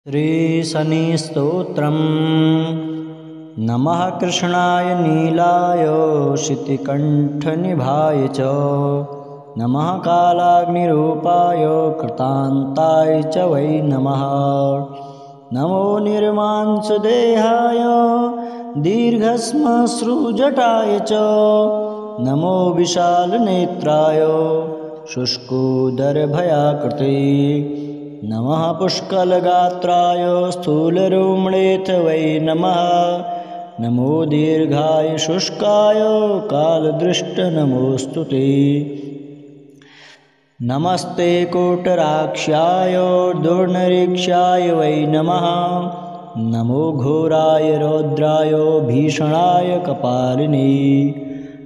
श्रीशनिस्तोत्रम्। नमः कृष्णाय नीलाय शितिकण्ठनिभाय च। नमः कालाग्निरूपाय कृतान्ताय च वै नमः। नमो निर्मांसदेहाय दीर्घश्मश्रुजटाय च। नमो विशालनेत्राय शुष्कोदरभयाकृते। नमः पुष्कलगात्राय स्थूलरोमणेथ वै नमः। नमो दीर्घाय शुष्काय कालदृष्ट नमोऽस्तु ते। नमस्ते कोटराक्षाय दुर्निरीक्षाय वै नमः। नमो घोराय रौद्राय भीषणाय कपालिने।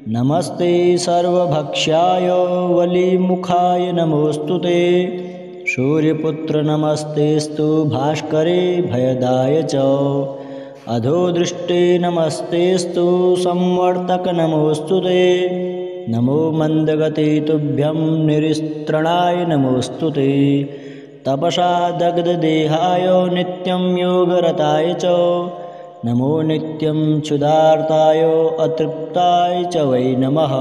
नमस्ते सर्वभक्ष्याय वलिमुखाय नमोऽस्तु ते। सूर्यपुत्र नमस्तेस्तु भास्करे भयदाय च। अधोदृष्टे नमस्तेस्तु संवर्तक नमोऽस्तु ते। नमो मन्दगते तुभ्यं निरिस्त्रणाय नमोऽस्तु ते। तपसा दग्धदेहाय नित्यं योगरताय च। नमो नित्यं क्षुधार्ताय अतृप्ताय च वै नमः।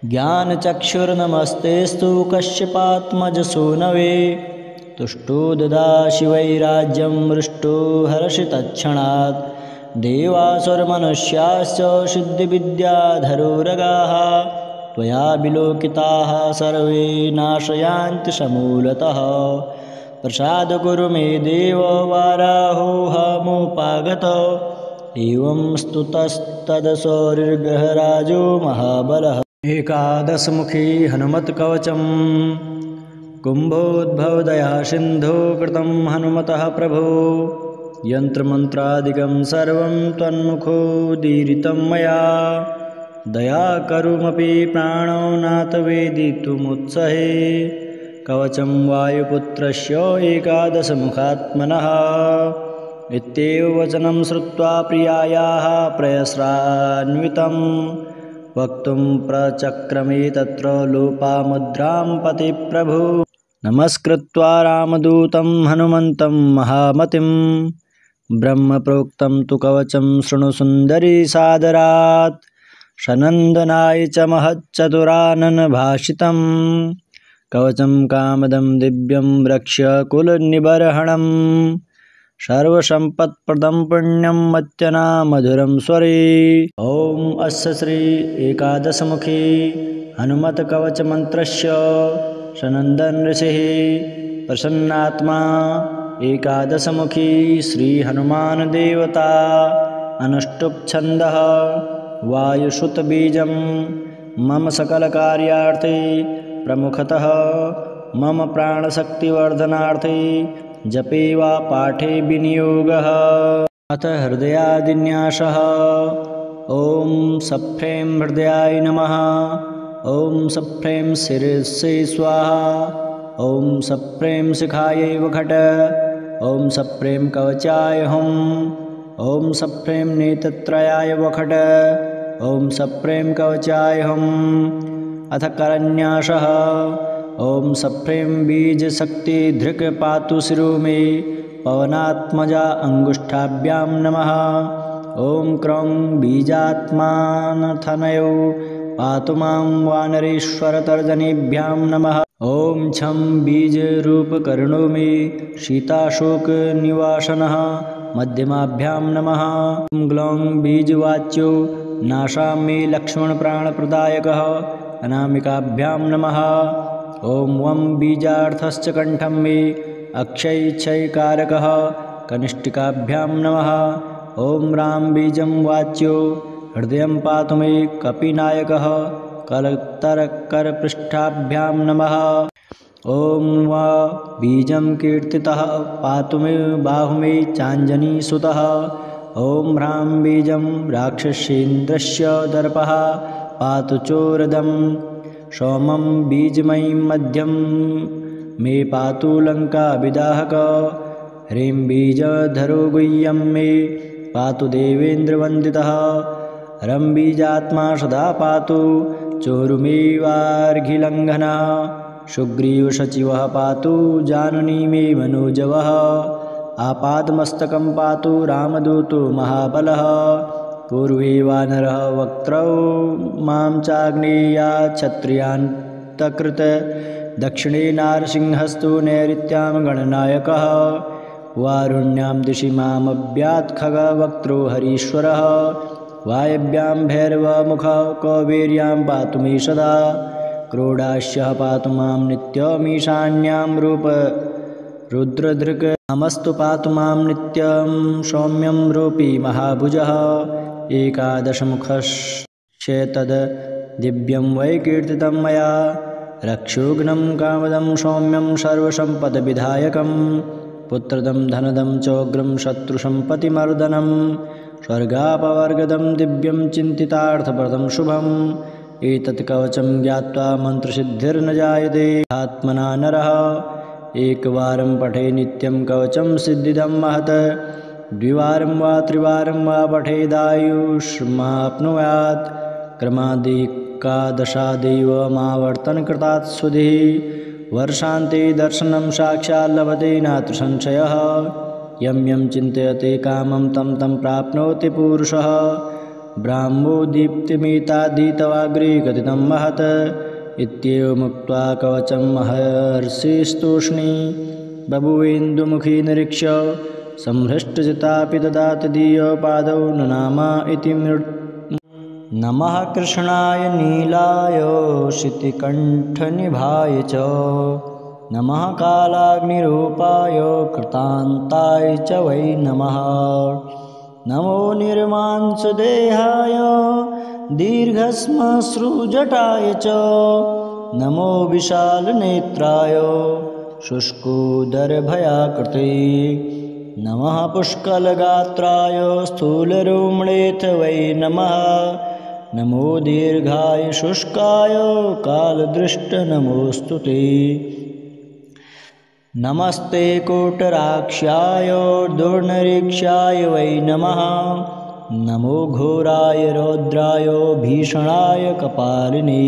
ज्ञानचक्षुर्नमस्तेस्तु कश्यपात्मजसूनवे। तुष्टो ददासि वैराज्यं हृष्टो हर्षितत्क्षणात्। देवासुरमनुष्याश्च सिद्धिविद्याधरोरगाः त्वया विलोकिताः सर्वे नाशयान्ति समूलतः। प्रसाद कुरु मे देव वाराहोऽहमुपागत। एवं स्तुतस्तदसौरिर्गहराजो महाबलः। एकादशमुखी हनुमत्कवचं कुम्भोद्भवदया सिन्धो कृतं हनुमतः प्रभो। यन्त्रमन्त्रादिकं सर्वं त्वन्मुखोदीरितं मया। दयाकरुमपि प्राणो नाथ वेदितुमुत्सहे। कवचं वायुपुत्रस्य एकादशमुखात्मनः। इत्येव वचनं श्रुत्वा प्रियायाः प्रयस्रान्वितं। वक्तुं प्रचक्रमे तत्र लोपामुद्रां पतिप्रभु। नमस्कृत्वा रामदूतं हनुमन्तं महामतिं। ब्रह्मप्रोक्तं तु कवचं शृणु सुन्दरी सादरात्। सनन्दनाय च महच्चतुराननभाषितं। कवचं कामदं दिव्यं रक्ष्य कुलनिबर्हणम्। सर्वसम्पत्प्रदं पुण्यं मत्यना मधुरं स्वरे। ॐ अस्य श्री एकादशमुखी हनुमत्कवचमन्त्रस्य सनन्दन ऋषिः प्रसन्नात्मा। एकादशमुखी श्रीहनुमानदेवता। अनुष्टुप् छन्दः वायुसुतबीजं। मम सकलकार्यार्थे प्रमुखतः मम प्राणशक्तिवर्धनार्थे जपे वा पाठे विनियोगः। अथ हृदयादिन्यासः। ॐ सफ्रें हृदयाय नमः। ॐ सफ्रें शिरसे स्वाहा। ॐ सफ्रें शिखायै वखट। ॐ सफ्रें कवचाय हुं। ॐ सफ्रें नेत्रत्रयाय वखट। ॐ सफ्रें कवचाय हुं। अथ करन्यासः। ॐ सफ्रें बीजशक्तिधृक् पातु शिरो मे। पवनात्मजा अङ्गुष्ठाभ्यां नमः। ॐ क्रौं बीजात्मानथनयो पातु मां वानरेश्वरतर्जनीभ्यां नमः। ॐ छं बीजरूपकर्णो मे सीताशोकनिवासनः मध्यमाभ्यां नमः। ॐ ग्लौं बीजवाच्यो नाशा मे लक्ष्मणप्राणप्रदायकः अनामिकाभ्यां नमः। ॐ वं बीजार्थश्च कण्ठं मे अक्षयक्षयकारकः कनिष्ठिकाभ्यां नमः। ॐ रां बीजं वाच्यो हृदयं पातु मे कपिनायकः कलत्तरकरपृष्ठाभ्यां नमः। ॐ वा बीजं कीर्तितः पातु मे बाहु मे चाञ्जनीसुतः। ॐ ह्रां बीजं राक्षसेन्द्रस्य दर्पः पातु चोरदं। सोमं बीजमयीं मध्यं मे पातु लङ्काविदाहक। ह्रीं बीजधरो गुह्यं मे पातु देवेन्द्रवन्दितः। रं बीजात्मा सदा पातु चोरुमेवार्घिलङ्घनः। सुग्रीवसचिवः पातु जानुनी मे मनोजवः आपादमस्तकं पातु रामदूतो महाबलः पूर्वे वानरः वक्त्रौ मां चाग्नेया क्षत्रियान्तकृत दक्षिणे नारसिंहस्तु नैऋत्यां गणनायकः वारुण्यां दिशि मामव्यात् खगवक्त्रो हरीश्वरः वायव्यां भैरवमुखः कौबेर्यां पातु मे सदा क्रोडास्यः पातु मां नित्यमीशान्यां रुद्रधृक् नामस्तु पातु मां नित्यं सौम्यं रूपी महाभुजः एकादशमुखश्चेतद् दिव्यं वै कीर्तितं मया रक्षोघ्नं कामदं सौम्यं सर्वसम्पदविधायकं पुत्रदं धनदं चोग्रं शत्रुसम्पत्तिमर्दनं स्वर्गापवर्गदं दिव्यं चिन्तितार्थप्रदं शुभम् एतत् कवचं ज्ञात्वा मन्त्रसिद्धिर्न जायते आत्मना नरः एकवारं पठे नित्यं कवचं सिद्धिदं महत् द्विवारं वा त्रिवारं वा पठेदायुष्माप्नुयात् क्रमादेकादशादेव मावर्तनकृतात् सुधिः वर्षान्ते दर्शनं साक्षात् लभते नात्र संशयः यं यं चिन्तयते कामं तं तं प्राप्नोति पुरुषः ब्राह्मो दीप्तिमितादीतवाग्रे कथितं महत् इत्येवमुक्त्वा कवचं महर्षिस्तूष्णी बभुवेन्दुमुखी निरीक्ष्य संहृष्टजितापि ददाति दीयपादौ ननामा इति नमः कृष्णाय नीलाय शितिकण्ठनिभाय च नमः कालाग्निरूपाय कृतान्ताय च वै नमः नमो निर्मांसदेहाय दीर्घश्मश्रुजटाय च नमो विशालनेत्राय शुष्कोदरभयाकृते नमः पुष्कलगात्राय स्थूलरूम्णेऽथ वै नमः नमो दीर्घाय शुष्काय कालदृष्ट नमोऽस्तु ते नमस्ते कोटराक्ष्याय दुर्निरीक्षाय वै नमः नमो घोराय रौद्राय भीषणाय कपालिने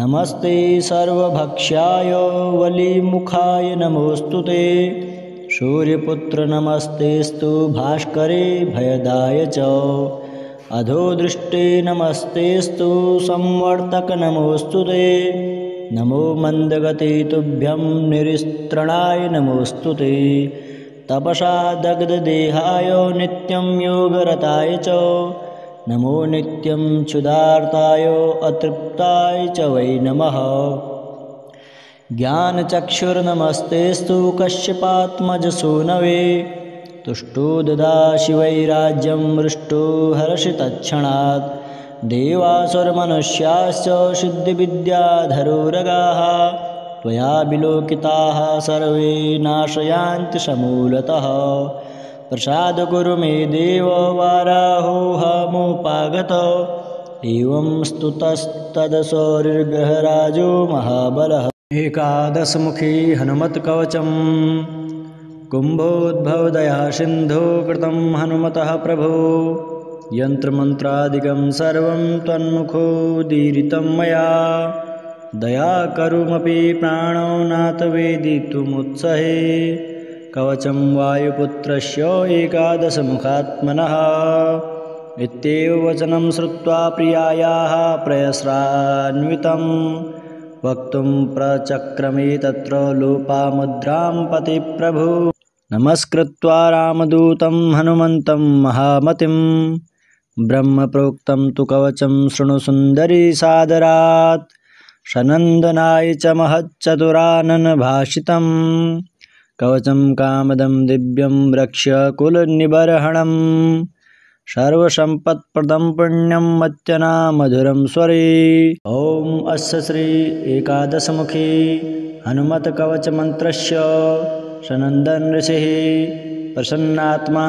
नमस्ते सर्वभक्ष्याय वलिमुखाय नमोऽस्तु ते सूर्यपुत्र नमस्तेस्तु भास्करे भयदाय च अधोदृष्टे नमस्तेस्तु संवर्तक नमोऽस्तु ते नमो मन्दगते तुभ्यं निरिस्त्रणाय नमोऽस्तु ते तपसा दग्धदेहाय नित्यं योगरताय च नमो नित्यं क्षुधार्ताय अतृप्ताय च वै नमः ज्ञानचक्षुर्नमस्तेस्तु कश्यपात्मजसूनवे तुष्टो ददासि वैराज्यं हृष्टो हर्षितत्क्षणात् देवासुरमनुष्याश्च सिद्धिविद्याधरोरगाः त्वया विलोकिताः सर्वे नाशयान्ति समूलतः प्रसाद कुरु मे देव वाराहोऽहमुपागत एवं स्तुतस्तदसौरिर्गहराजो महाबलः एकादशमुखी हनुमत्कवचं कुम्भोद्भवदया सिन्धो कृतं हनुमतः प्रभो यन्त्रमन्त्रादिकं सर्वं त्वन्मुखोदीरितं मया दयाकरुमपि प्राणो नाथ वेदितुमुत्सहे कवचं वायुपुत्रस्य एकादशमुखात्मनः इत्येव वचनं श्रुत्वा प्रियायाः प्रयस्रान्वितं वक्तुं प्रचक्रमे तत्र लोपामुद्रां पतिप्रभु नमस्कृत्वा रामदूतं हनुमन्तं महामतिं ब्रह्मप्रोक्तं तु कवचं शृणु सुन्दरी सादरात् सनन्दनाय च महच्चतुराननभाषितं कवचं कामदं दिव्यं रक्ष्य कुलनिबर्हणं सर्वसम्पत्प्रदं पुण्यं मत्यना मधुरं स्वरे ॐ अस्य श्री एकादशमुखी हनुमत्कवचमन्त्रस्य सनन्दन ऋषिः प्रसन्नात्मा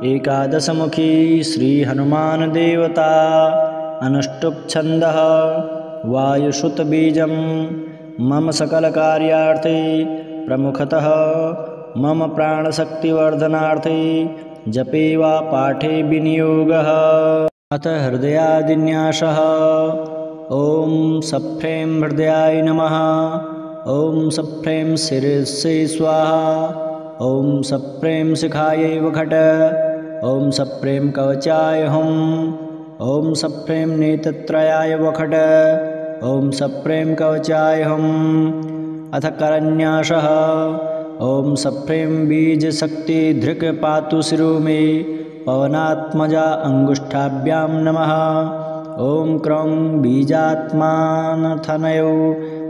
एकादशमुखी श्रीहनुमानदेवता अनुष्टुप्छन्दः वायुसुतबीजं मम सकलकार्यार्थे प्रमुखतः मम प्राणशक्तिवर्धनार्थे जपे वा पाठे विनियोगः अथ हृदयादिन्यासः ॐ सफ्रें हृदयाय नमः। ॐ सफ्रें शिरसे स्वाहा। ॐ सफ्रें शिखायै वखट। ॐ सफ्रें कवचाय हुं। ॐ सफ्रें नेत्रत्रयाय वखट। ॐ सफ्रें कवचाय हुं। अथ करन्यासः। ॐ सफ्रें बीजशक्तिधृक् पातु शिरो मे पवनात्मजा अङ्गुष्ठाभ्यां नमः। ॐ क्रौं बीजात्मानथनयो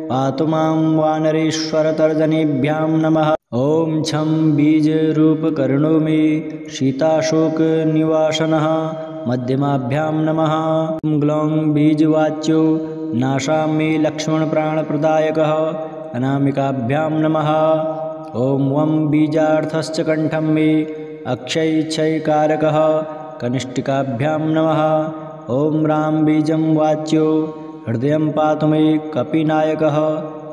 पातु मां वानरेश्वरतर्जनीभ्यां नमः। ॐ छं बीजरूपकर्णो मे शीताशोकनिवासनः मध्यमाभ्यां नमः। ॐ ग्लौं बीजवाच्यो नाशा मे लक्ष्मणप्राणप्रदायकः अनामिकाभ्यां नमः। ॐ वं बीजार्थश्च कण्ठं मे अक्षयक्षयकारकः कनिष्ठिकाभ्यां नमः। ॐ रां बीजं वाच्यो हृदयं पातु मे कपिनायकः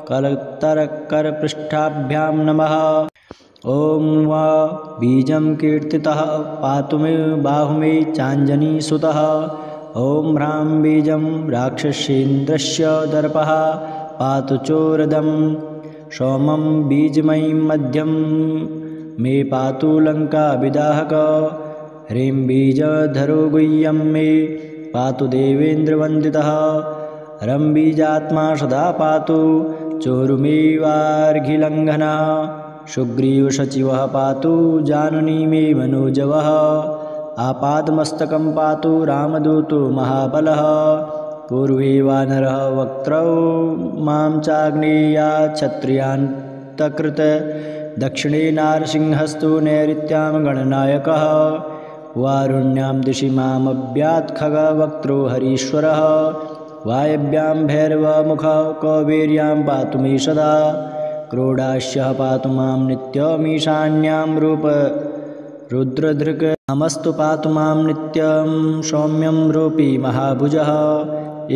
कलत्तरकरपृष्ठाभ्यां नमः। ॐ वा बीजं कीर्तितः पातु मे बाहु मे चाञ्जनीसुतः। ॐ ह्रां बीजं राक्षसेन्द्रस्य दर्पः पातु चोरदं। सोमं बीजमयीं मध्यं मे पातु लङ्काविदाहक। ह्रीं बीजधरो गुह्यं मे पातु देवेन्द्रवन्दितः। रं बीजात्मा सदा पातु चोरुमेवार्घिलङ्घनः। सुग्रीवसचिवः पातु जानुनी मे मनोजवः। आपादमस्तकं पातु रामदूतो महाबलः। पूर्वे वानरः वक्त्रौ मां चाग्नेया क्षत्रियान्तकृत। दक्षिणे नारसिंहस्तु नैऋत्यां गणनायकः। वारुण्यां दिशि मामव्यात् खगवक्त्रो हरीश्वरः। वायव्यां भैरवमुखः कौबेर्यां पातु मे सदा। क्रोडास्यः पातु मां नित्यमीशान्यां रुद्रधृक्। नमस्तु पातु मां नित्यं सौम्यं रूपी महाभुजः।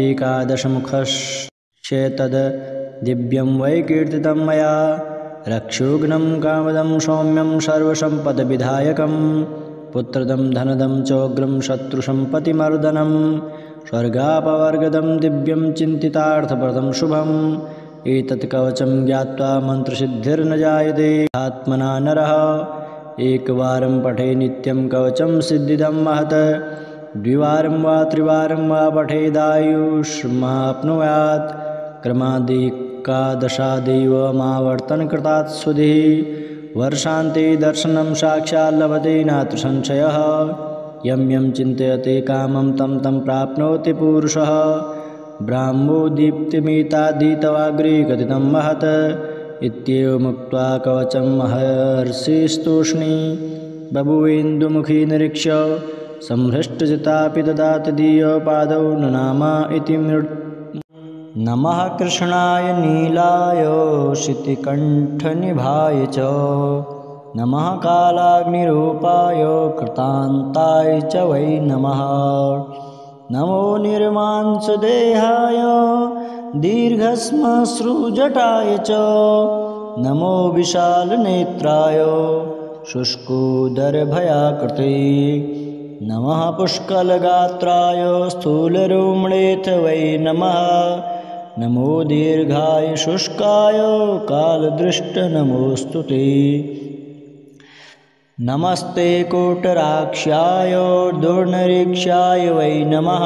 एकादशमुखश्चेतद् दिव्यं वै कीर्तितं मया। रक्षोघ्नं कामदं सौम्यं सर्वसम्पदविधायकं। पुत्रदं धनदं चोग्रं शत्रुसम्पत्तिमर्दनं। स्वर्गापवर्गदं दिव्यं चिन्तितार्थप्रदं शुभम्। एतत् कवचं ज्ञात्वा मन्त्रसिद्धिर्न जायते आत्मना नरः। एकवारं पठे नित्यं कवचं सिद्धिदं महत्। द्विवारं वा त्रिवारं वा पठेदायुष्माप्नुयात्। क्रमादेकादशादेवमावर्तनकृतात् सुधिः। वर्षान्ते दर्शनं साक्षात् लभते नात्र संशयः। यं यं चिन्तयते कामं तं तं प्राप्नोति पुरुषः। ब्राह्मो दीप्तिमिताधीतवाग्रे कथितं महत्। इत्येवमुक्त्वा कवचं महर्षिस्तूष्णी बभूवेन्दुमुखी निरीक्ष्य। संहृष्टजितापि ददाति दीयपादौ ननाम इति नमः कृष्णाय नीलाय शितिकण्ठनिभाय च। नमः कालाग्निरूपाय कृतान्ताय च वै नमः। नमो निर्मांसदेहाय दीर्घश्मश्रुजटाय च। नमो विशालनेत्राय शुष्कोदरभयाकृते। नमः पुष्कलगात्राय स्थूलरोमणेथ वै नमः। नमो दीर्घाय शुष्काय कालदृष्ट नमोऽस्तु ते। नमस्ते कोटराक्षाय दुर्निरीक्षाय वै नमः।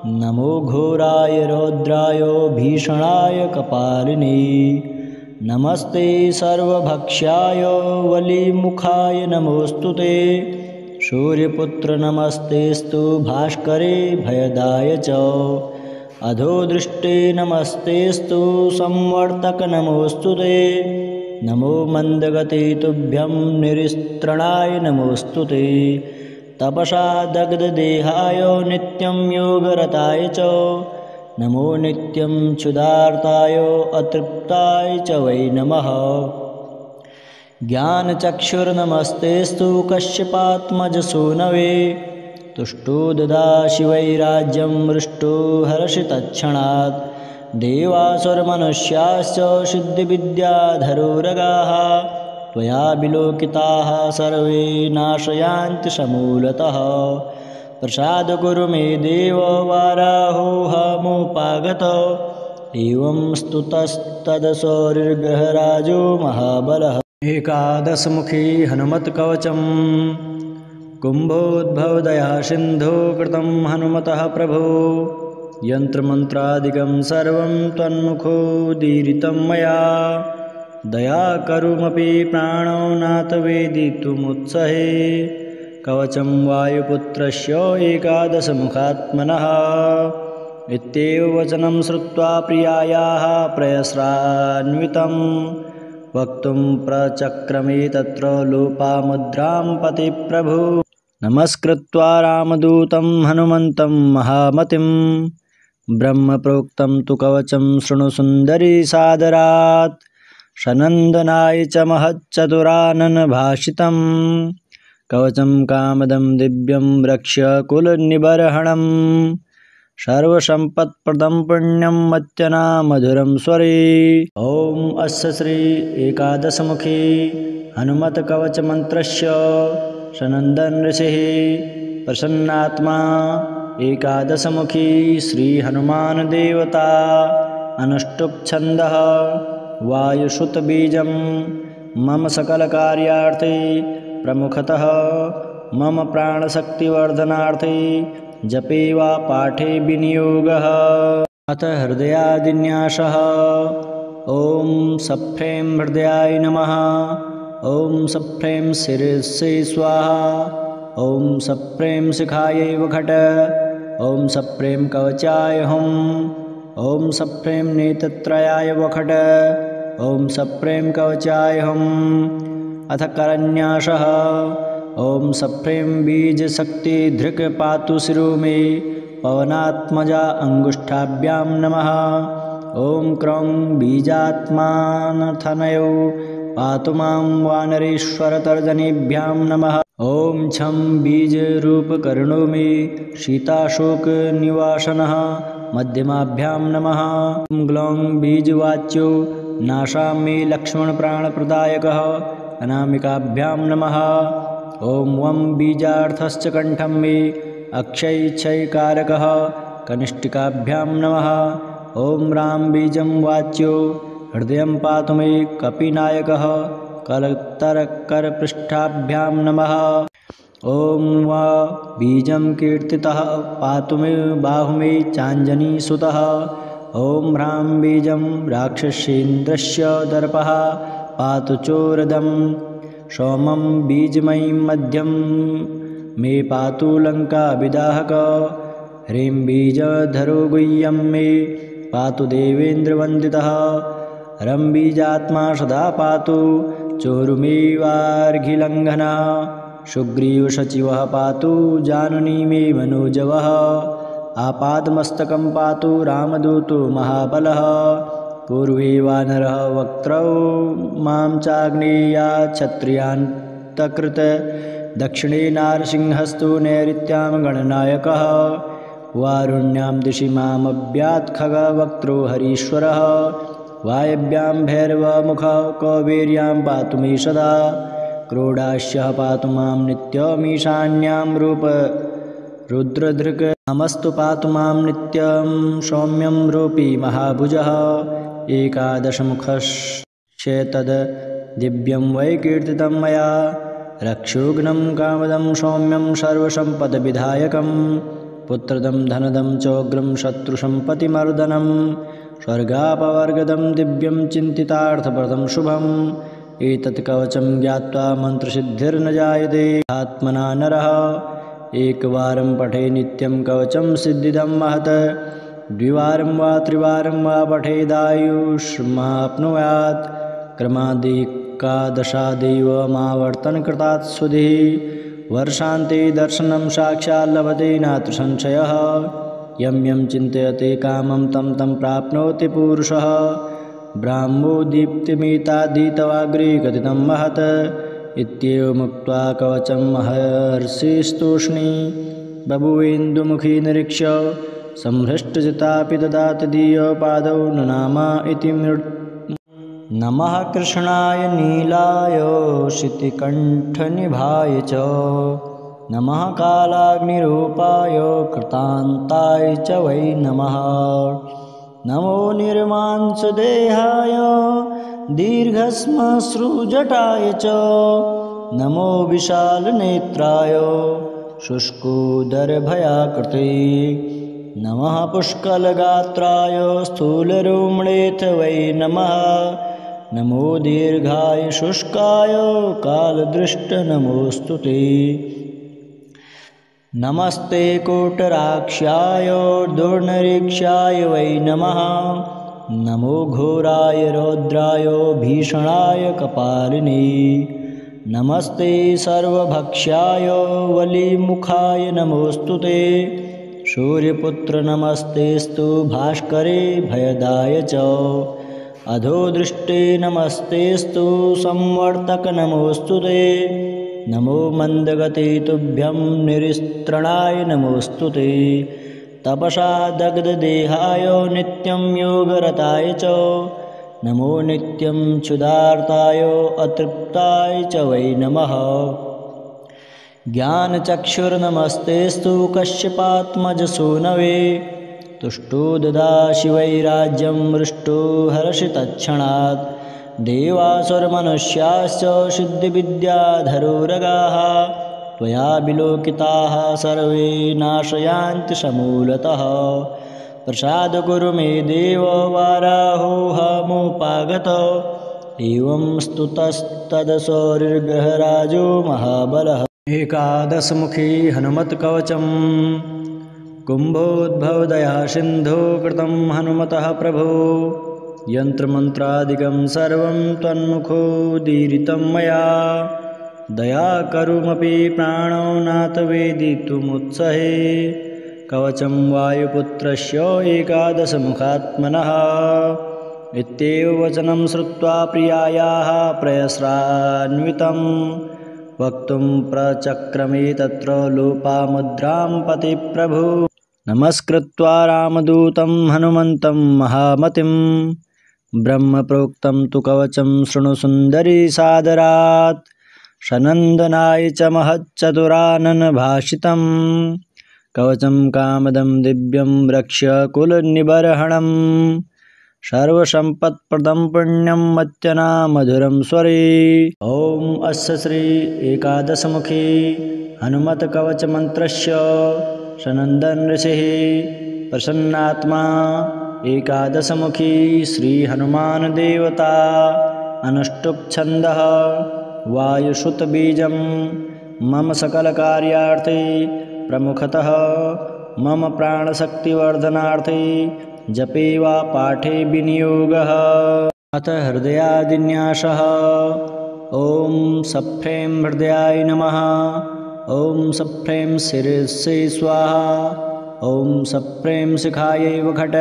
नमो घोराय रौद्राय भीषणाय कपालिने। नमस्ते सर्वभक्ष्याय वलिमुखाय नमोऽस्तु ते। सूर्यपुत्र नमस्तेस्तु भास्करे भयदाय च। अधोदृष्टे नमस्तेस्तु संवर्तक नमोऽस्तु ते। नमो मन्दगते तुभ्यं निरिस्त्रणाय नमोऽस्तु ते। तपसा दग्धदेहाय नित्यं योगरताय च। नमो नित्यं क्षुधार्ताय अतृप्ताय च वै नमः। ज्ञानचक्षुर्नमस्तेस्तु कश्यपात्मजसूनवे। तुष्टो ददासि वैराज्यं हृष्टो हर्षितत्क्षणात्। देवासुरमनुष्याश्च सिद्धिविद्याधरोरगाः। त्वया विलोकिताः सर्वे नाशयान्ति समूलतः। प्रसाद कुरु मे देव वाराहोऽहमुपागत एवं स्तुतस्तदसौरिर्गहराजो महाबलः एकादशमुखी हनुमत्कवचं कुम्भोद्भवदया सिन्धो कृतं हनुमतः प्रभो यन्त्रमन्त्रादिकं सर्वं त्वन्मुखोदीरितं मया दयाकरुमपि प्राणो नाथ वेदितुमुत्सहे कवचं वायुपुत्रस्य एकादशमुखात्मनः इत्येव वचनं श्रुत्वा प्रियायाः प्रयस्रान्वितं वक्तुं प्रचक्रमे तत्र लोपामुद्रां पतिप्रभु नमस्कृत्वा रामदूतं हनुमन्तं महामतिं ब्रह्मप्रोक्तं तु कवचं शृणु सुन्दरी सादरात् सनन्दनाय च महच्चतुराननभाषितं कवचं कामदं दिव्यं रक्ष्य कुलनिबर्हणं सर्वसम्पत्प्रदं पुण्यं मत्यना मधुरं स्वरे ॐ अस्य श्री एकादशमुखी हनुमत्कवचमन्त्रस्य सनन्दन ऋषिः प्रसन्नात्मा एकादशमुखी श्रीहनुमानदेवता अनुष्टुप्छन्दः वायुसुतबीजं मम सकलकार्यार्थे प्रमुखतः मम प्राणशक्तिवर्धनार्थे जपे वा पाठे विनियोगः अथ हृदयादिन्यासः ॐ सफ्रें हृदयाय नमः ॐ सफ्रें शिरसे स्वाहा ॐ सफ्रें शिखायै वखट ॐ सफ्रें कवचाय हुं ॐ सफ्रें नेत्रत्रयाय वखट ॐ सफ्रें कवचाय हुं अथ करन्यासः ॐ सफ्रें बीजशक्तिधृक् पातु शिरो मे पवनात्मजा अङ्गुष्ठाभ्यां नमः ॐ क्रौं बीजात्मानथनयो पातु मां वानरेश्वरतर्जनीभ्यां नमः ॐ छं बीजरूपकर्णो मे सीताशोकनिवासनः मध्यमाभ्यां नमः ग्लौं बीजवाच्यो नाशा मे लक्ष्मणप्राणप्रदायकः अनामिकाभ्यां नमः ॐ वं बीजार्थश्च कण्ठं मे अक्षयक्षयकारकः कनिष्ठिकाभ्यां नमः ॐ रां बीजं वाच्यो हृदयं पातु मे कपिनायकः कलत्तरकरपृष्ठाभ्यां नमः ॐ वा बीजं कीर्तितः पातु मे बाहु मे चाञ्जनीसुतः ॐ ह्रां बीजं राक्षसेन्द्रस्य दर्पः पातु चोरदं सोमं बीजमयीं मध्यं मे पातु लङ्काविदाहक ह्रीं बीजधरो गुह्यं मे पातु देवेन्द्रवन्दितः रं बीजात्मा सदा पातु चोरुमेवार्घिलङ्घनः सुग्रीवसचिवः पातु जानुनी मे मनोजवः आपादमस्तकं पातु रामदूतो महाबलः पूर्वे वानरः वक्त्रौ मां चाग्नेया क्षत्रियान्तकृत दक्षिणे नारसिंहस्तु नैऋत्यां गणनायकः वारुण्यां दिशि मामभ्यात् खगवक्त्रो हरीश्वरः वायव्यां भैरवमुखः कौबेर्यां पातु मे सदा क्रोडास्यः पातु मां नित्यमीशान्यां रुद्रधृक् नमस्तु पातु मां नित्यं सौम्यं रूपी महाभुजः एकादशमुखश्चेतद् दिव्यं वै कीर्तितं मया रक्षोघ्नं कामदं सौम्यं सर्वसम्पदविधायकं पुत्रदं धनदं चोग्रं शत्रुसम्पत्तिमर्दनं स्वर्गापवर्गदं दिव्यं चिन्तितार्थप्रदं शुभम् एतत् कवचं ज्ञात्वा मन्त्रसिद्धिर्न जायते आत्मना नरः एकवारं पठे नित्यं कवचं सिद्धिदं महत् द्विवारं वा त्रिवारं वा पठेदायुष्माप्नुयात् क्रमादेकादशादेव मावर्तनकृतात् सुधिः वर्षान्ते दर्शनं साक्षात् लभते नात्र संशयः यं यं चिन्तयते कामं तं तं प्राप्नोति पुरुषः ब्राह्मो दीप्तिमिताधीतवाग्रे कथितं महत् इत्येवमुक्त्वा कवचं महर्षिस्तूष्णी बभुवेन्दुमुखी निरीक्ष्य संहृष्टजितापि ददाति दीयपादौ ननामा इति नमः कृष्णाय नीलाय शितिकण्ठनिभाय च नमः कालाग्निरूपाय कृतान्ताय च वै नमः। नमो निर्मांसदेहाय दीर्घश्मश्रुजटाय च नमो विशालनेत्राय शुष्कोदरभयाकृते नमः पुष्कलगात्राय स्थूलरोमणेथ वै नमः। नमो दीर्घाय शुष्काय कालदृष्ट नमोऽस्तु ते। नमस्ते कोटराक्षाय दुर्निरीक्षाय वै नमः। नमो घोराय रौद्राय भीषणाय कपालिने नमस्ते सर्वभक्ष्याय वलिमुखाय नमोऽस्तु ते। सूर्यपुत्र नमस्तेस्तु भास्करे भयदाय च अधोदृष्टे नमस्तेस्तु संवर्तक नमोऽस्तु ते। नमो मन्दगते तुभ्यं निरिस्त्रणाय नमोऽस्तु ते। तपसा दग्धदेहाय नित्यं योगरताय च नमो नित्यं क्षुधार्ताय अतृप्ताय च वै नमः। ज्ञानचक्षुर्नमस्तेस्तु कश्यपात्मजसूनवे तुष्टो ददासि वै राज्यं हृष्टो हर्षितत्क्षणात्। देवासुरमनुष्याश्च सिद्धिविद्याधरोरगाः त्वया विलोकिताः सर्वे नाशयान्ति समूलतः। प्रसाद कुरु मे देव वाराहोऽहमुपागत एवं स्तुतस्तदसौरिर्गहराजो महाबलः। एकादशमुखी हनुमत्कवचं कुम्भोद्भवदया सिन्धो कृतं हनुमतः प्रभो। यन्त्रमन्त्रादिकं सर्वं त्वन्मुखोदीरितं मया दयाकरुमपि प्राणो नाथ वेदितुमुत्सहे। कवचं वायुपुत्रस्य एकादशमुखात्मनः इत्येव वचनं श्रुत्वा प्रियायाः प्रयस्रान्वितं वक्तुं प्रचक्रमे तत्र लोपामुद्रां पतिप्रभु। नमस्कृत्वा रामदूतं हनुमन्तं महामतिं ब्रह्मप्रोक्तं तु कवचं शृणु सुन्दरी सादरात्। सनन्दनाय च महच्चतुराननभाषितं कवचं कामदं दिव्यं रक्ष्य कुलनिबर्हणं सर्वसम्पत्प्रदं पुण्यं मत्यना मधुरं स्वरे। ॐ अस्य श्री एकादशमुखी हनुमत्कवचमन्त्रस्य सनन्दन ऋषिः प्रसन्नात्मा एकादशमुखी श्रीहनुमानदेवता अनुष्टुप्छन्दः वायुसुतबीजं मम सकलकार्यार्थे प्रमुखतः मम प्राणशक्तिवर्धनार्थे जपे वा पाठे विनियोगः। अथ हृदयादिन्यासः। ॐ सफ्रें हृदयाय नमः। ॐ सफ्रें शिरसे स्वाहा। ॐ सफ्रें शिखायै वखट।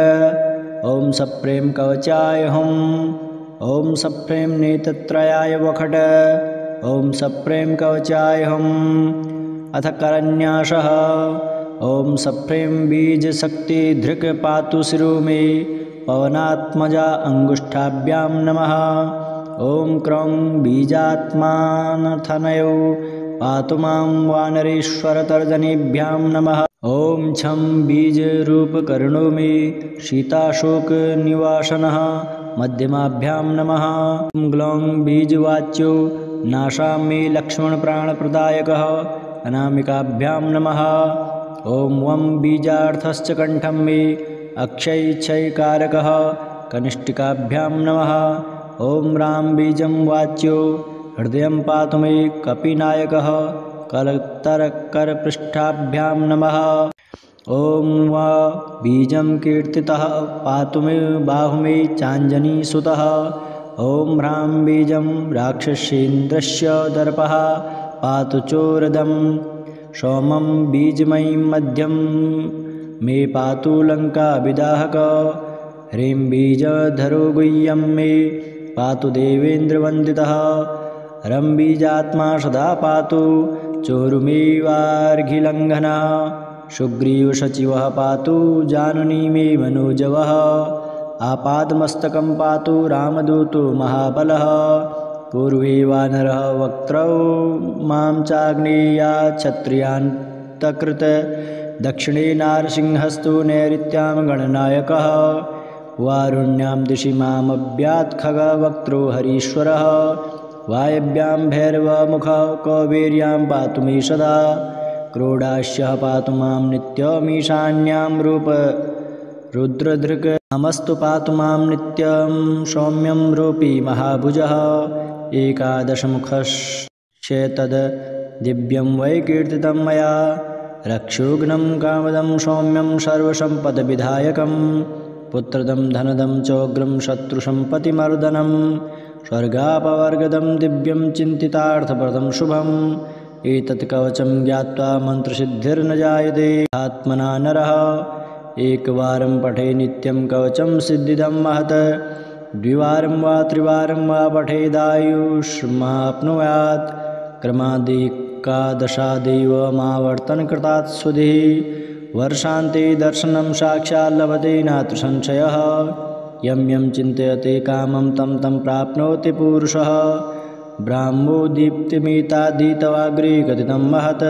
ॐ सफ्रें कवचाय हुं। ॐ सफ्रें नेत्रत्रयाय वखट। ॐ सफ्रें कवचाय हुं। अथ करन्यासः। ॐ सफ्रें बीजशक्तिधृक् पातु शिरो मे पवनात्मजा अङ्गुष्ठाभ्यां नमः। ॐ क्रौं बीजात्मानथनयो पातु मां वानरेश्वरतर्जनीभ्यां नमः। ॐ छं बीजरूपकर्णो मे सीताशोकनिवासनः मध्यमाभ्यां नमः। ॐ ग्लौं बीजवाच्यो नाशा मे लक्ष्मणप्राणप्रदायकः अनामिकाभ्यां नमः। ॐ वं बीजार्थश्च कण्ठं मे अक्षयक्षयकारकः कनिष्ठिकाभ्यां नमः। ॐ राम बीजं वाच्यो हृदयं पातु मे कपिनायकः कलत्तरकरपृष्ठाभ्यां नमः। ॐ वा बीजं कीर्तितः पातु मे बाहु मे चाञ्जनीसुतः। ॐ ह्रां बीजं राक्षसेन्द्रस्य दर्पः पातु चोरदं। सोमं बीजमयीं मध्यं मे पातु लङ्काविदाहक। ह्रीं बीजधरो गुह्यं मे पातु देवेन्द्रवन्दितः। रं बीजात्मा सदा पातु चोरुमेवार्घिलङ्घनः। सुग्रीवसचिवः पातु जानुनी मे मनोजवः। आपादमस्तकं पातु रामदूतो महाबलः। पूर्वे वानरः वक्त्रौ मां चाग्नेया क्षत्रियान्तकृत दक्षिणे नारसिंहस्तु नैऋत्यां गणनायकः वारुण्यां दिशि मामव्यात् खगवक्त्रो हरीश्वरः वायव्यां भैरवमुखः कौबेर्यां पातु मे सदा क्रोडास्यः पातु मां नित्यमीशान्यां रुद्रधृक् नमस्तु पातु मां नित्यं सौम्यं रूपी महाभुजः एकादशमुखश्चेतद् दिव्यं वै कीर्तितं मया रक्षोघ्नं कामदं सौम्यं सर्वसम्पदविधायकं पुत्रदं धनदं चोग्रं शत्रुसम्पत्तिमर्दनं स्वर्गापवर्गदं दिव्यं चिन्तितार्थप्रदं शुभम् एतत् कवचं ज्ञात्वा मन्त्रसिद्धिर्न जायते आत्मना नरः एकवारं पठे नित्यं कवचं सिद्धिदं महत् द्विवारं वा त्रिवारं वा पठेदायुष्माप्नुयात् क्रमादेकादशादेवमावर्तनकृतात् सुधिः वर्षान्ते दर्शनं साक्षात् लभते नात्र संशयः यं यं चिन्तयते कामं तं तं प्राप्नोति पुरुषः ब्राह्मो दीप्तिमितादीतवाग्रे कथितं महत्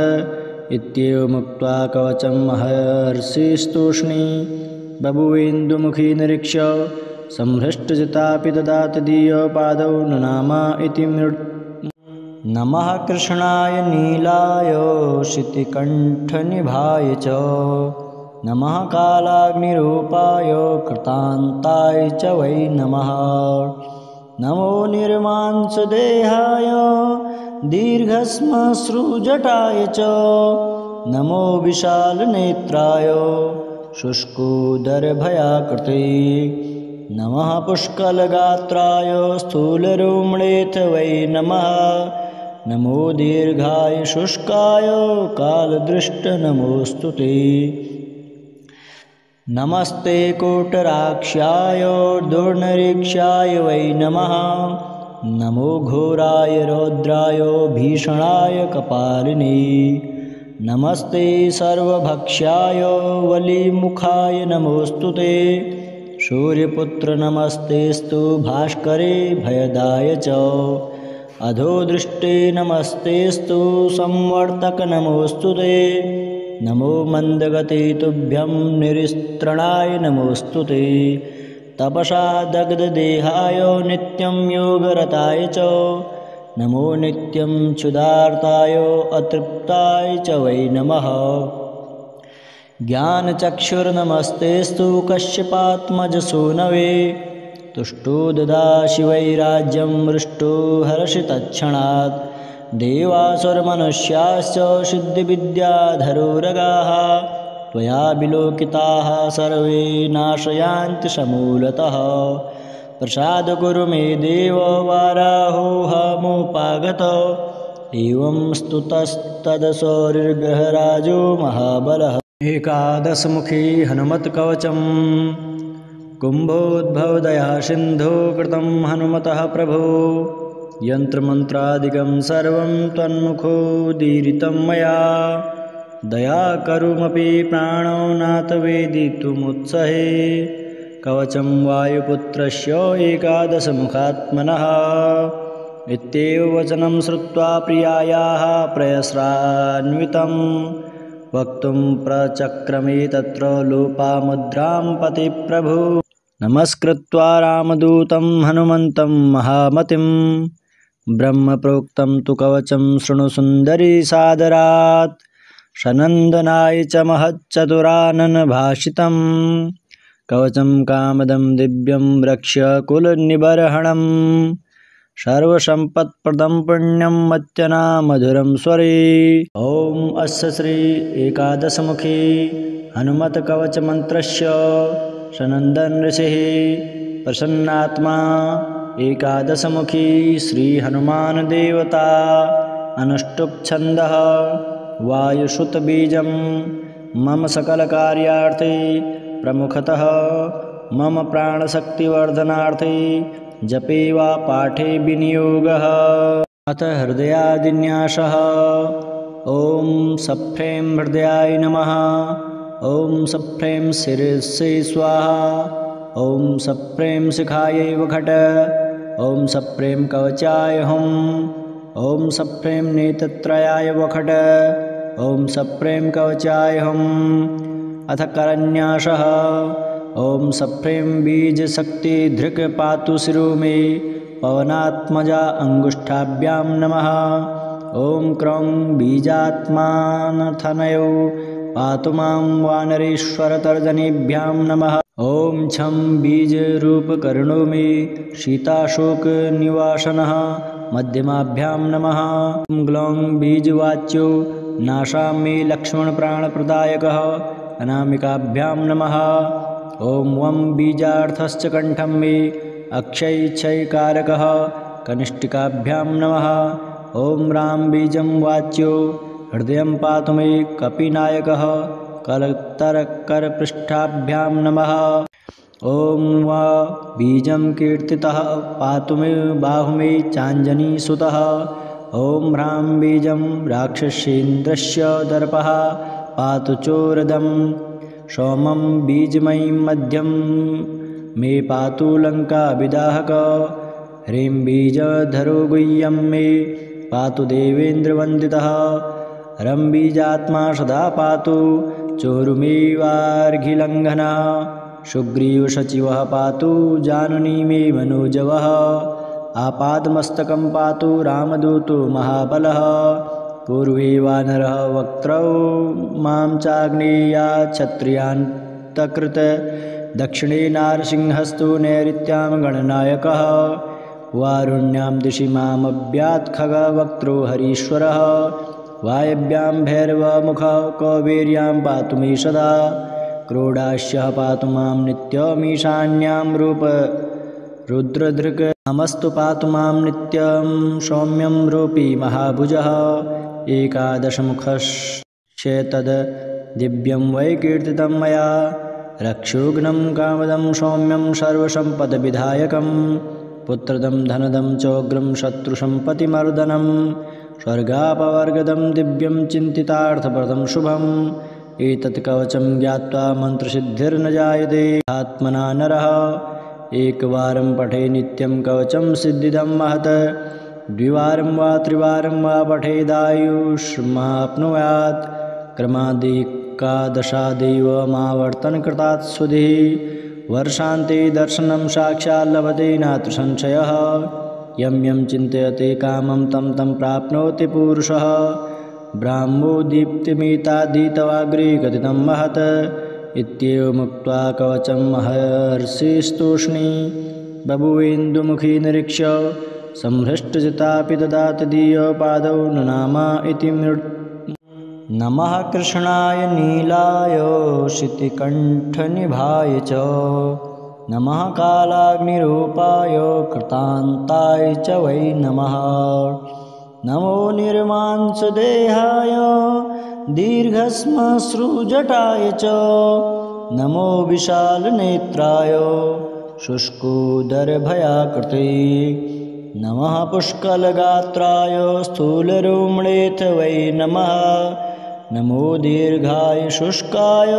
इत्येवमुक्त्वा कवचं महर्षिस्तूष्णी बभुवेन्दुमुखी निरीक्ष्य संहृष्टजितापि ददाति दीयपादौ ननामा इति नमः कृष्णाय नीलाय शितिकण्ठनिभाय च नमः कालाग्निरूपाय कृतान्ताय च वै नमः नमो निर्मांसदेहाय दीर्घश्मश्रुजटाय च नमो विशालनेत्राय शुष्कोदरभयाकृते नमः पुष्कलगात्राय स्थूलरोमणेऽथ वै नमः नमो दीर्घाय शुष्काय कालदृष्ट नमोऽस्तु ते नमस्ते कोटराक्षाय दुर्निरीक्षाय वै नमः नमो घोराय रौद्राय भीषणाय कपालिने नमस्ते सर्वभक्ष्याय वलिमुखाय नमोऽस्तु ते सूर्यपुत्र नमस्तेस्तु भास्करे भयदाय च अधोदृष्टे नमस्तेस्तु संवर्तक नमोऽस्तु ते नमो मन्दगते तुभ्यं निरिस्त्रणाय नमोऽस्तु ते तपसा दग्धदेहाय नित्यं योगरताय च नमो नित्यं क्षुधार्ताय अतृप्ताय च वै नमः ज्ञानचक्षुर्नमस्तेस्तु कश्यपात्मजसूनवे तुष्टो ददासि वै राज्यं हृष्टो हर्षितक्षणात् देवासुरमनुष्याश्च सिद्धिविद्याधरोरगाः त्वया विलोकिताः सर्वे नाशयान्ति समूलतः प्रसाद कुरु मे देव वाराहोऽहमुपागत एवं स्तुतस्तदसौरिर्गहराजो महाबलः एकादशमुखी हनुमत्कवचं कुम्भोद्भवदया सिन्धो कृतं हनुमतः प्रभो यन्त्रमन्त्रादिकं सर्वं त्वन्मुखोदीरितं मया दया करुमपि प्राणो नाथ वेदितुमुत्सहे कवचं वायुपुत्रस्य एकादशमुखात्मनः इत्येव वचनं श्रुत्वा प्रियायाः प्रयस्रान्वितं वक्तुं प्रचक्रमे तत्र लोपामुद्रां पतिप्रभु नमस्कृत्वा रामदूतं हनुमन्तं महामतिं ब्रह्मप्रोक्तं तु कवचं शृणु सुन्दरी सादरात् सनन्दनाय च महच्चतुराननभाषितं कवचं कामदं दिव्यं रक्ष्य कुलनिबर्हणं सर्वसम्पत्प्रदं पुण्यं मत्यना मधुरं स्वरे ॐ अस्य श्री एकादशमुखी हनुमत्कवचमन्त्रस्य सनन्दन ऋषिः प्रसन्नात्मा एकादशमुखी श्रीहनुमानदेवता अनुष्टुप्छन्दः वायुसुतबीजं मम सकलकार्यार्थे प्रमुखतः मम प्राणशक्तिवर्धनार्थे जपे वा पाठे विनियोगः अथ हृदयादिन्यासः ॐ सफ्रें हृदयाय नमः ॐ सफ्रें शिरसे स्वाहा ॐ सफ्रें शिखायै वखट ॐ सप्रेम कवचाय हुं। ॐ सप्रेम नेत्रत्रयाय वखट। ॐ सप्रेम कवचाय हुं। अथ करन्यासः। ॐ सप्रेम बीजशक्ति धृक् पातु शिरो मे पवनात्मजा अङ्गुष्ठाभ्यां नमः। ॐ क्रौं बीजात्मानथनयो पातु मां वानरेश्वरतर्जनीभ्यां नमः। ॐ छं बीजरूपकर्णो मे शीताशोकनिवासनः मध्यमाभ्यां नमः। ॐ ग्लौं बीजवाच्यो नाशां मे लक्ष्मणप्राणप्रदायकः अनामिकाभ्यां नमः। ॐ वं बीजार्थश्च कण्ठं मे अक्षयक्षयकारकः कनिष्ठिकाभ्यां नमः। ॐ रां बीजं वाच्यो हृदयं पातु मे कपिनायकः कलत्तरकरपृष्ठाभ्यां नमः। ॐ वा बीजं कीर्तितः पातु मे बाहु मे चाञ्जनीसुतः। ॐ ह्रां बीजं राक्षसेन्द्रस्य दर्पः पातु चोरदं। सोमं बीजमयीं मध्यं मे पातु लङ्काविदाहक। ह्रीं बीजधरो गुह्यं मे पातु देवेन्द्रवन्दितः। रं बीजात्मा सदा पातु चोरुमेवार्घिलङ्घनः। सुग्रीवसचिवः पातु जानुनी मे मनोजवः। आपादमस्तकं पातु रामदूतो महाबलः। पूर्वे वानरः वक्त्रौ मां चाग्नेया क्षत्रियान्तकृत। दक्षिणे नारसिंहस्तु नैऋत्यां गणनायकः। वारुण्यां दिशि मामव्यात् खगवक्त्रो हरीश्वरः। वायव्यां भैरवमुखः कौबेर्यां पातु मे सदा। क्रोडास्यः पातु मां नित्यमीशान्यां रुद्रधृक्। नमस्तु पातु मां नित्यं सौम्यं रूपी महाभुजः। एकादशमुखश्चेतद् दिव्यं वै कीर्तितं मया। रक्षोघ्नं कामदं सौम्यं सर्वसम्पदविधायकं। पुत्रदं धनदं चोग्रं शत्रुसम्पत्तिमर्दनं। स्वर्गापवर्गदं दिव्यं चिन्तितार्थप्रदं शुभम्। एतत् कवचं ज्ञात्वा मन्त्रसिद्धिर्न जायते आत्मना नरः। एकवारं पठे नित्यं कवचं सिद्धिदं महत्। द्विवारं वा त्रिवारं वा पठेदायुष्माप्नुयात्। क्रमादेकादशादेवमावर्तनकृतात् सुधिः। वर्षान्ते दर्शनं साक्षात् लभते नात्र संशयः। यं यं चिन्तयते कामं तं तं प्राप्नोति पुरुषः। ब्राह्मो दीप्तिमिताधीतवाग्रे कथितं महत्। इत्येवमुक्त्वा कवचं महर्षिस्तूष्णी बभुवेन्दुमुखी निरीक्ष्य। संहृष्टजितापि ददाति दीयपादौ ननामा इति नमः कृष्णाय नीलाय शितिकण्ठनिभाय च। नमः कालाग्निरूपाय कृतान्ताय च वै नमः। नमो निर्मांसदेहाय दीर्घश्मश्रुजटाय च। नमो विशालनेत्राय शुष्कोदरभयाकृते। नमः पुष्कलगात्राय स्थूलरोमणेऽथ वै नमः। नमो दीर्घाय शुष्काय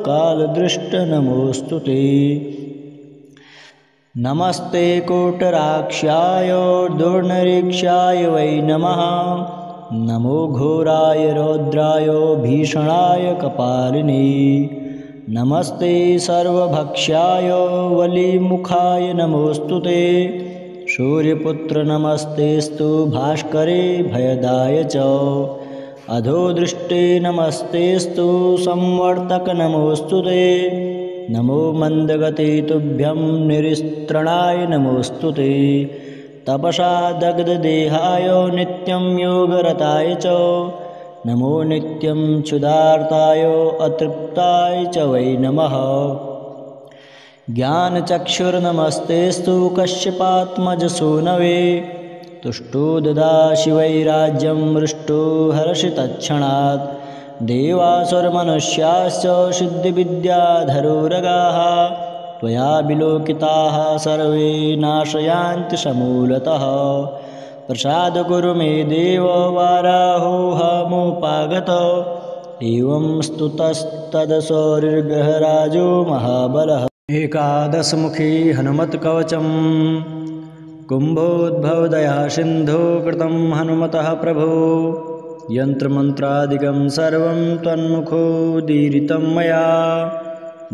कालदृष्ट नमोऽस्तु ते। नमस्ते कोटराक्षाय दुर्निरीक्षाय वै नमः। नमो घोराय रौद्राय भीषणाय कपालिने। नमस्ते सर्वभक्ष्याय वलिमुखाय नमोऽस्तु ते। सूर्यपुत्र नमस्तेस्तु भास्करे भयदाय च। अधोदृष्टे नमस्तेस्तु संवर्तक नमोऽस्तु ते। नमो मन्दगते तुभ्यं निरिस्त्रणाय नमोऽस्तु ते। तपसा दग्धदेहाय नित्यं योगरताय च। नमो नित्यं क्षुधार्ताय अतृप्ताय च वै नमः। ज्ञानचक्षुर्नमस्तेस्तु कश्यपात्मजसूनवे। तुष्टो ददासि वैराज्यं हृष्टो हर्षितत्क्षणात्। देवासुरमनुष्याश्च सिद्धिविद्याधरोरगाः। त्वया विलोकिताः सर्वे नाशयान्ति समूलतः। प्रसाद कुरु मे देव वाराहोऽहमुपागत। एवं स्तुतस्तदसौरिर्गहराजो महाबलः। एकादशमुखी हनुमत्कवचम्। कुम्भोद्भवदया सिन्धो कृतं हनुमतः प्रभो यन्त्रमन्त्रादिकं सर्वं त्वन्मुखोदीरितं मया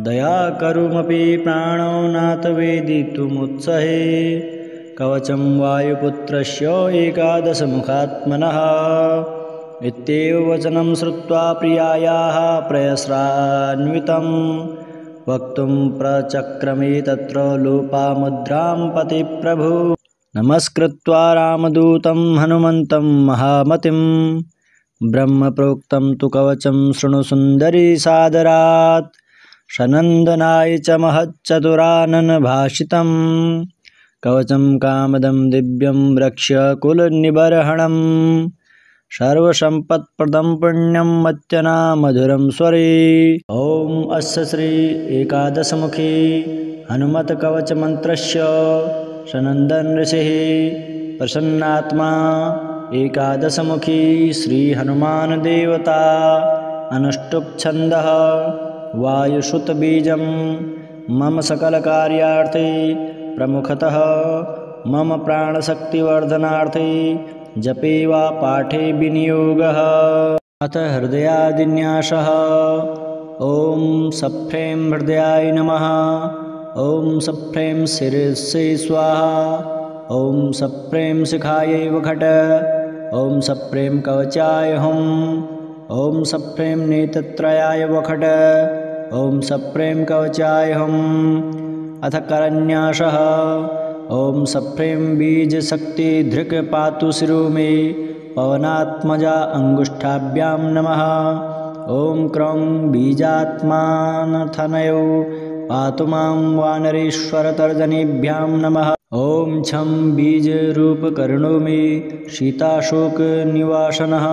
दया करुमपि प्राणो नाथ वेदितुमुत्सहे कवचं वायुपुत्रस्य एकादशमुखात्मनः इत्येव वचनं श्रुत्वा प्रियायाः प्रयस्रान्वितं वक्तुं प्रचक्रमे तत्र लोपामुद्रां पतिप्रभु नमस्कृत्वा रामदूतं हनुमन्तं महामतिं ब्रह्मप्रोक्तं तु कवचं शृणु सुन्दरी सादरात् सनन्दनाय च महच्चतुराननभाषितं कवचं कामदं दिव्यं रक्ष्य कुलनिबर्हणं सर्वसम्पत्प्रदं पुण्यं मत्यनामधुरं स्वरे ॐ अस्य श्री एकादशमुखी हनुमत्कवचमन्त्रस्य सनन्दन ऋषिः प्रसन्नात्मा एकादशमुखी श्रीहनुमानदेवता अनुष्टुप्छन्दः वायुसुतबीजं मम सकलकार्यार्थे प्रमुखतः मम प्राणशक्तिवर्धनार्थे जपे वा पाठे विनियोगः अथ हृदयादिन्यासः ॐ सफ्रें हृदयाय नमः ॐ सफ्रें शिरसे स्वाहा ॐ सफ्रें शिखायै वखट ॐ सफ्रें कवचाय हुं ॐ सफ्रें नेत्रत्रयाय वखट ॐ सफ्रें कवचाय हुं अथ करन्यासः ॐ सफ्रें बीजशक्तिधृक् पातु शिरो मे पवनात्मजा अङ्गुष्ठाभ्यां नमः ॐ क्रौं बीजात्मानथनयो पातु मां वानरेश्वरतर्जनीभ्यां नमः ॐ छं बीजरूपकर्णो मे सीताशोकनिवासनः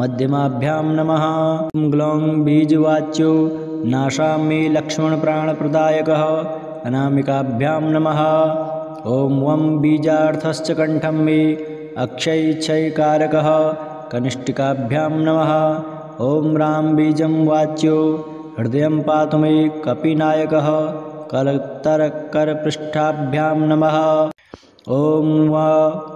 मध्यमाभ्यां नमः ग्लौं बीजवाच्यो नाशां मे लक्ष्मणप्राणप्रदायकः अनामिकाभ्यां नमः ॐ वं बीजार्थश्च कण्ठं मे अक्षयक्षयकारकः कनिष्ठिकाभ्यां नमः ॐ रां बीजं वाच्यो हृदयं पातु मे कपिनायकः कलत्तरकरपृष्ठाभ्यां नमः ॐ वा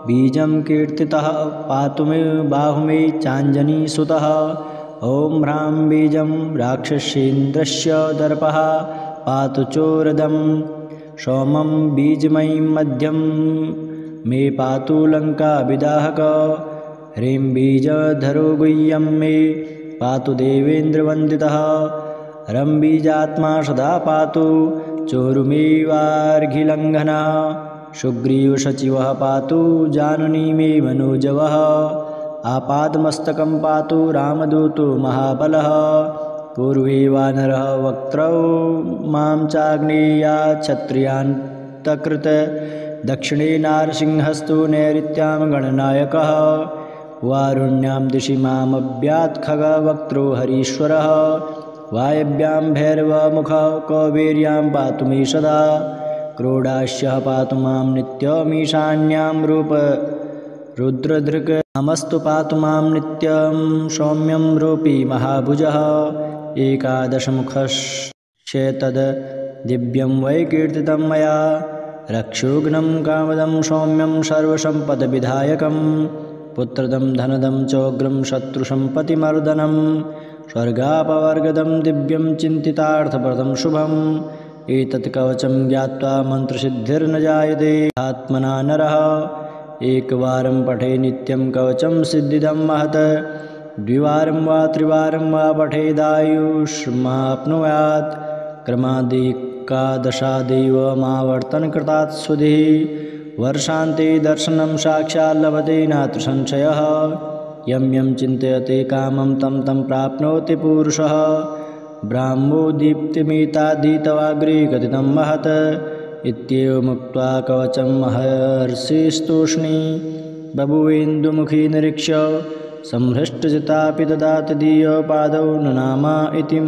बीजं कीर्तितः पातु मे बाहु मे चाञ्जनीसुतः ॐ ह्रां बीजं राक्षसेन्द्रस्य दर्पः पातु चोरदं सोमं बीजमयीं मध्यं मे पातु लङ्काविदाहक ह्रीं बीजधरो गुह्यं मे पातु देवेन्द्रवन्दितः रं बीजात्मा सदा पातु चोरुमेवार्घिलङ्घनः सुग्रीवसचिवः पातु जानुनी मे मनोजवः आपादमस्तकं पातु रामदूतो महाबलः पूर्वे वानरः वक्त्रौ मां चाग्नेया क्षत्रियान्तकृत दक्षिणे नारसिंहस्तु नैऋत्यां गणनायकः वारुण्यां दिशि मामव्यात् खगवक्त्रो हरीश्वरः वायव्यां भैरवमुखः कौबेर्यां पातु मे सदा क्रोडास्यः पातु मां नित्यमीशान्यां रुद्रधृक् नमस्तु पातु मां नित्यं सौम्यं रूपी महाभुजः एकादशमुखश्चेतद् दिव्यं वै कीर्तितं मया रक्षोघ्नं कामदं सौम्यं सर्वसम्पदविधायकं पुत्रदं धनदं चोग्रं शत्रुसम्पत्तिमर्दनं स्वर्गापवर्गदं दिव्यं चिन्तितार्थप्रदं शुभम् एतत् कवचं ज्ञात्वा मन्त्रसिद्धिर्न जायते आत्मना नरः एकवारं पठे नित्यं कवचं सिद्धिदं महत् द्विवारं वा त्रिवारं वा पठेदायुष्माप्नुयात् क्रमादेकादशादेवमावर्तनकृतात् सुधिः वर्षान्ते दर्शनं साक्षात् लभते नात्र संशयः यं यं चिन्तयते कामं तं तं प्राप्नोति पुरुषः ब्राह्मो दीप्तिमिताधीतवाग्रे कथितं महत् इत्येवमुक्त्वा कवचं महर्षिस्तूष्णी बभुवेन्दुमुखी निरीक्ष्य संहृष्टजितापि ददाति दीयपादौ ननामा इति